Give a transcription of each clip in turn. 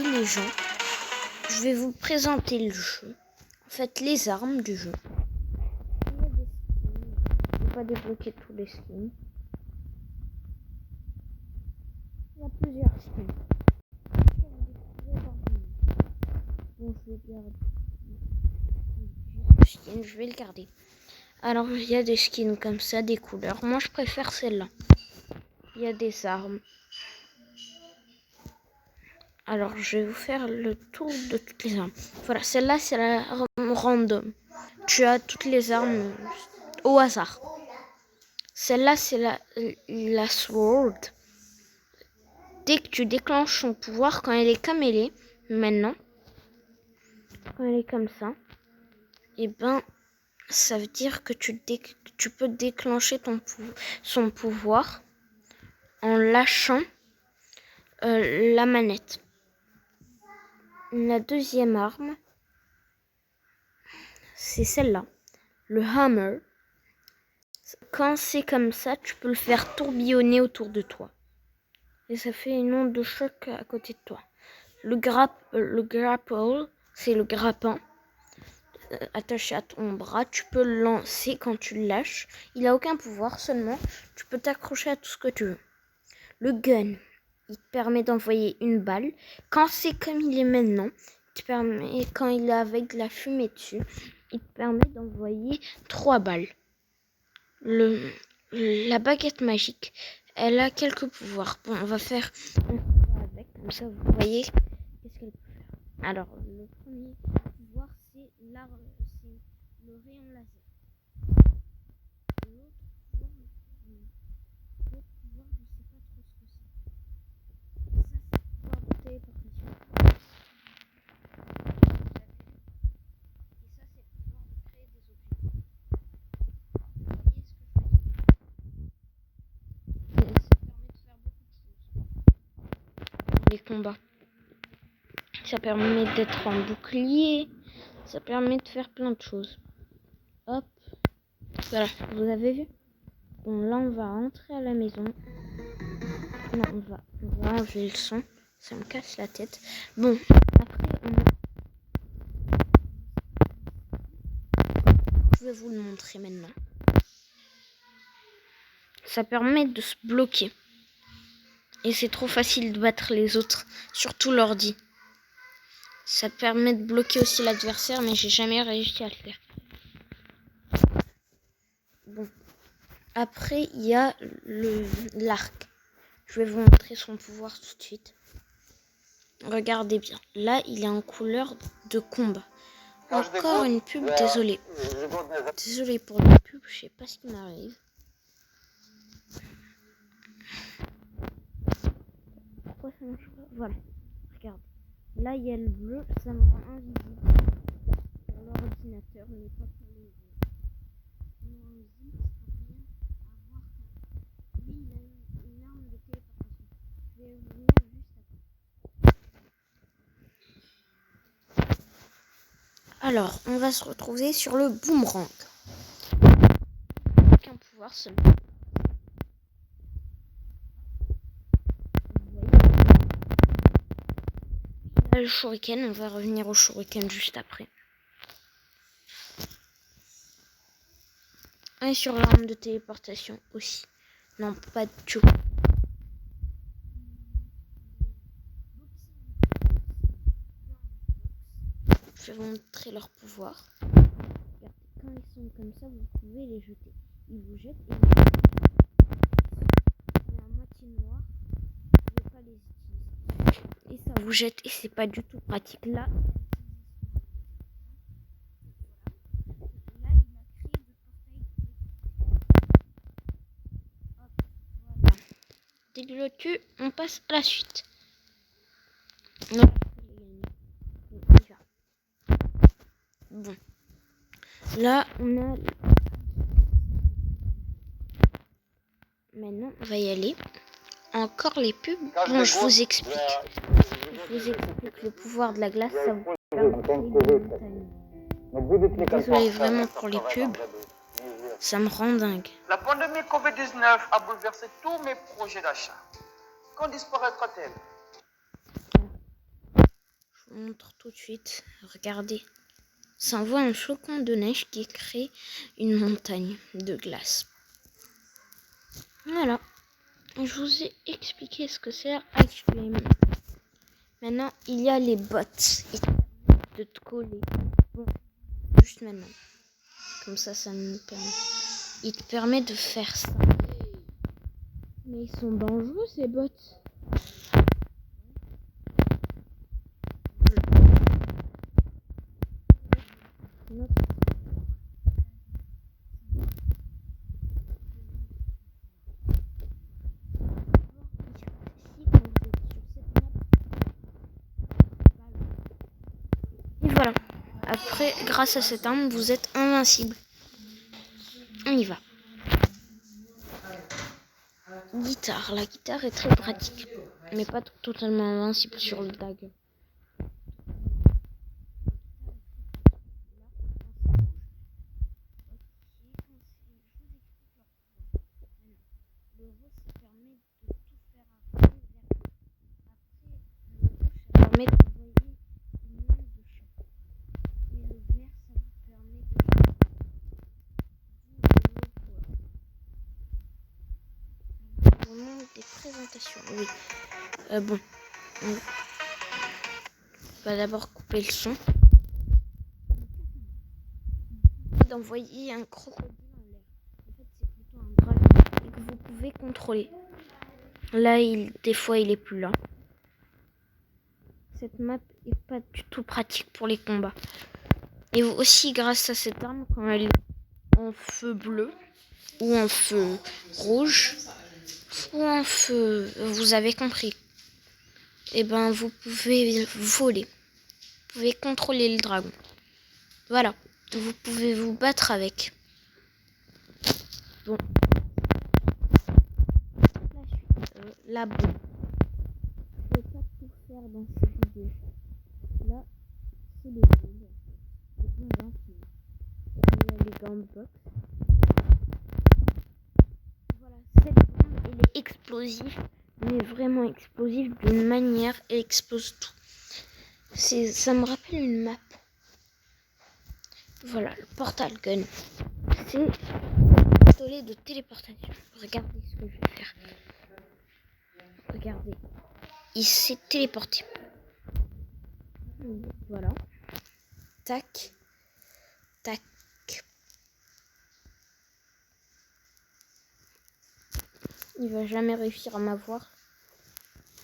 les gens, je vais vous présenter le jeu. En fait, les armes du jeu. Il y a des skins. Je ne vais pas débloquer tous les skins. Il y a plusieurs skins. Bon, je vais garder. Je vais le garder. Alors, il y a des skins comme ça, des couleurs. Moi, je préfère celle-là. Il y a des armes. Alors, je vais vous faire le tour de toutes les armes. Voilà, celle-là, c'est la random. Tu as toutes les armes au hasard. Celle-là, c'est la sword. Dès que tu déclenches son pouvoir, quand elle est comme elle est, maintenant, quand elle est comme ça, et ben, ça veut dire que tu peux déclencher son pouvoir en lâchant la manette. La deuxième arme, c'est celle-là, le hammer. Quand c'est comme ça, tu peux le faire tourbillonner autour de toi. Et ça fait une onde de choc à côté de toi. Le grapple, c'est le grappin attaché à ton bras. Tu peux le lancer quand tu le lâches. Il n'a aucun pouvoir, seulement tu peux t'accrocher à tout ce que tu veux. Le gun, il te permet d'envoyer une balle. Quand c'est comme il est maintenant, quand il est avec de la fumée dessus, il te permet d'envoyer 3 balles. La baguette magique, elle a quelques pouvoirs. Bon, on va faire un pouvoir avec, comme ça vous voyez qu'est-ce qu'elle peut faire. Alors, le premier pouvoir, c'est le rayon laser. L'autre pouvoir, je sais pas trop ce que c'est. Ça, c'est le pouvoir de téléportation. Et ça, c'est le pouvoir de créer des objets. Vous voyez ce que je veux dire? Et ça permet de faire beaucoup de choses. Les combats. Ça permet d'être en bouclier. Ça permet de faire plein de choses. Hop. Voilà, vous avez vu? Bon, là, on va rentrer à la maison. Non, on va enlever le son. Ça me casse la tête. Bon, après, je vais vous le montrer maintenant. Ça permet de se bloquer. Et c'est trop facile de battre les autres, surtout l'ordi. Ça permet de bloquer aussi l'adversaire, mais j'ai jamais réussi à le faire. Bon. Après, il y a l'arc. Je vais vous montrer son pouvoir tout de suite. Regardez bien. Là, il est en couleur de combat. Encore une pub, désolé. Désolé pour la pub, je sais pas ce qui m'arrive. Pourquoi ça marche pas? Voilà, regarde. Là, il y a le bleu, ça me rend invisible sur l'ordinateur, mais pas pour les yeux. Ça me rend invisible, je peux rien avoir. Lui, il a une arme de téléportation. Je vais revenir juste après. Alors, on va se retrouver sur le boomerang. Aucun pouvoir seulement. Le shuriken, on va revenir au shuriken juste après. Et sur l'arme de téléportation aussi. Non, pas de tout. Je vais vous montrer leur pouvoir. Regardez, quand ils sont comme ça, vous pouvez les jeter. Ils vous jettent et vous jettent. Mais à moitié noir, vous ne pouvez pas les utiliser. Et ça vous jette et c'est pas du tout pratique. Là, dès que je le tue, on passe à la suite. Non. Bon. Là, on a... Maintenant, on va y aller. Encore les pubs. Bon, je vous explique. Je vous explique le pouvoir de la glace. Ça vous permet de créer des montagnes. Désolé vraiment pour les pubs. Ça me rend dingue. La pandémie Covid-19 a bouleversé tous mes projets d'achat. Quand disparaîtra-t-elle? montre tout de suite. Regardez. Ça envoie un flocon de neige qui crée une montagne de glace. Voilà. Je vous ai expliqué ce que c'est Ice Flame. Maintenant, il y a les bottes. Ils te permettent de te coller. Bon, juste maintenant. Comme ça nous permet. Il te permet de faire ça. Mais ils sont dangereux, ces bottes. Et voilà. Après, grâce à cette arme, vous êtes invincible. On y va. Guitare. La guitare est très pratique, mais pas totalement invincible sur le tag. Le rouge, ça permet de tout faire arriver vers vous. Après, le rouge, ça permet d'envoyer une onde de choc. Et le vert, ça vous permet de vraiment des présentations. Oui. Bon. On va d'abord couper le son. D'envoyer un crocodile en l'air. En fait, c'est plutôt un dragon et que vous pouvez contrôler. Là, des fois, il est plus là. Cette map est pas du tout pratique pour les combats. Et aussi, grâce à cette arme, quand elle est en feu bleu ou en feu rouge ou en feu, vous avez compris. Et ben, vous pouvez voler. Vous pouvez contrôler le dragon. Voilà. Vous pouvez vous battre avec. Bon. La bombe. Je ne vais pas tout faire dans cette vidéo. Là, c'est les bombes. Les bombes infinis. Il y a les gunbox. Voilà, cette bombe, elle est explosive. Mais vraiment explosive d'une manière. Elle explose tout. Ça me rappelle une map. Voilà, le portal gun. C'est un pistolet de téléportation. Regardez ce que je vais faire. Regardez. Il s'est téléporté. Voilà. Tac. Tac. Il va jamais réussir à m'avoir.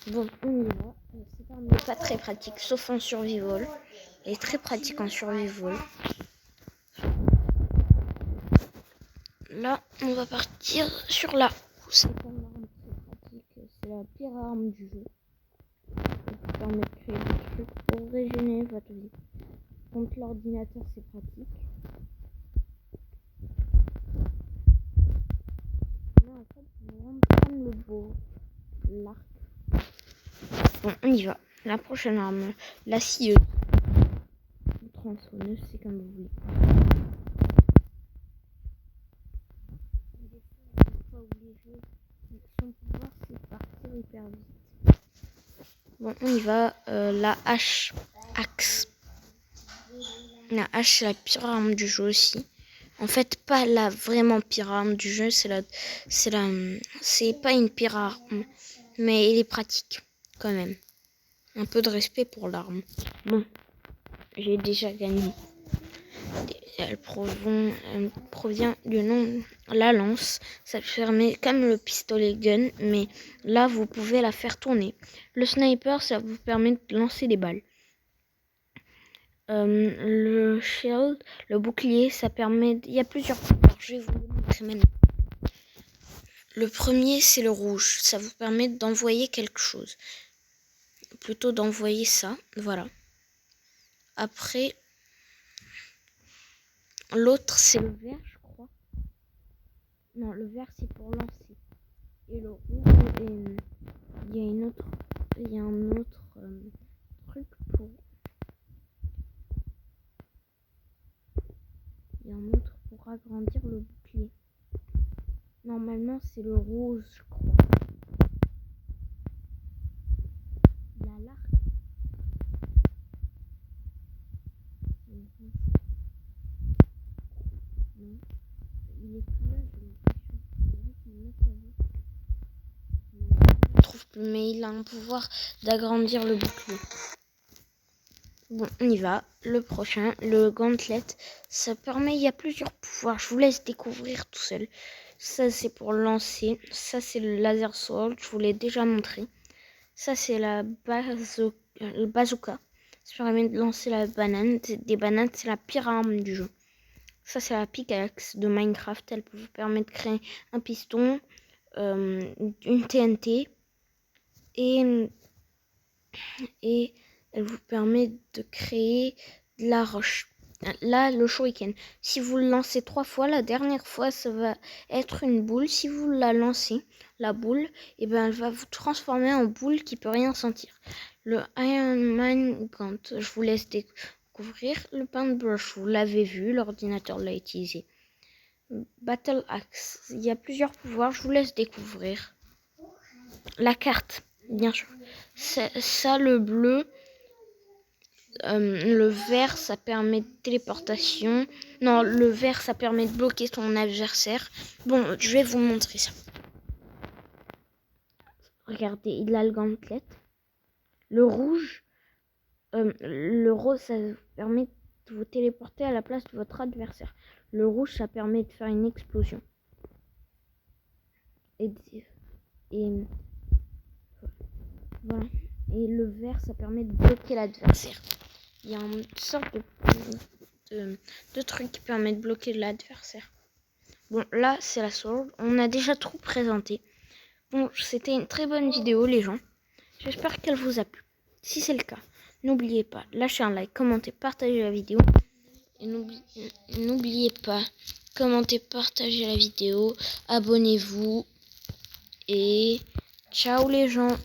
Bon, on y va. Cette arme n'est pas très pratique, sauf en survival. Elle est très pratique en survival. Là, on va partir sur la roue. C'est une arme très pratique. C'est la pire arme du jeu. Ça vous permet de créer des trucs pour régénérer votre vie. Contre l'ordinateur, c'est pratique. Mais en fait, vous rendre comme le beau. L'arc. Bon, on y va. La prochaine arme, la scieuse. Ou tronçonneuse, c'est comme vous voulez. Des fois, obligé. Son pouvoir, c'est de partir hyper vite. Bon, on y va. La hache. Axe. La hache, c'est la pire arme du jeu aussi. En fait, pas la vraiment pire arme du jeu. C'est pas une pire arme. Mais elle est pratique, quand même. Un peu de respect pour l'arme. Bon, j'ai déjà gagné. Elle provient du nom la lance. Ça permet comme le pistolet gun, mais là vous pouvez la faire tourner. Le sniper, ça vous permet de lancer des balles. Le shield, le bouclier, ça permet. Il y a plusieurs pouvoirs. Je vais vous le montrer maintenant. Le premier, c'est le rouge. Ça vous permet d'envoyer quelque chose. Plutôt d'envoyer ça. Voilà. Après. L'autre, c'est le vert, je crois. Non, le vert, c'est pour lancer. Et le rouge, il y a un autre truc pour... Il y a un autre pour agrandir le bouclier. Normalement, c'est le rouge, je crois. Il y a l'arc. mais il a un pouvoir d'agrandir le bouclier. Bon, on y va. Le prochain, le gauntlet, ça permet, il y a plusieurs pouvoirs. Je vous laisse découvrir tout seul. Ça, c'est pour lancer. Ça, c'est le laser sword. Je vous l'ai déjà montré. Ça, c'est le bazooka. Ça permet de lancer la banane. Des bananes, c'est la pire arme du jeu. Ça, c'est la pickaxe de Minecraft. Elle vous permet de créer un piston, une TNT et elle vous permet de créer de la roche. Là, le shuriken. Si vous le lancez 3 fois, la dernière fois, ça va être une boule. Si vous la lancez, la boule, et ben, elle va vous transformer en boule qui peut rien sentir. Le Iron Man Gant, je vous laisse découvrir. Le paintbrush, vous l'avez vu, l'ordinateur l'a utilisé. Battle Axe, il y a plusieurs pouvoirs, je vous laisse découvrir. La carte, bien sûr. Ça, le bleu. Le vert, ça permet de téléportation. Non, le vert, ça permet de bloquer ton adversaire. Bon, je vais vous montrer ça. Regardez, il a le gauntlet. Le rouge, le rose, ça permet de vous téléporter à la place de votre adversaire. Le rouge, ça permet de faire une explosion. Et voilà. Et le vert, ça permet de bloquer l'adversaire. Il y a une sorte de truc qui permet de bloquer l'adversaire. Bon, là, c'est la sword. On a déjà trop présenté. Bon, c'était une très bonne vidéo, les gens. J'espère qu'elle vous a plu. Si c'est le cas, n'oubliez pas, lâchez un like, commentez, partagez la vidéo. Et n'oubliez pas, commentez, partagez la vidéo, abonnez-vous. Et ciao les gens.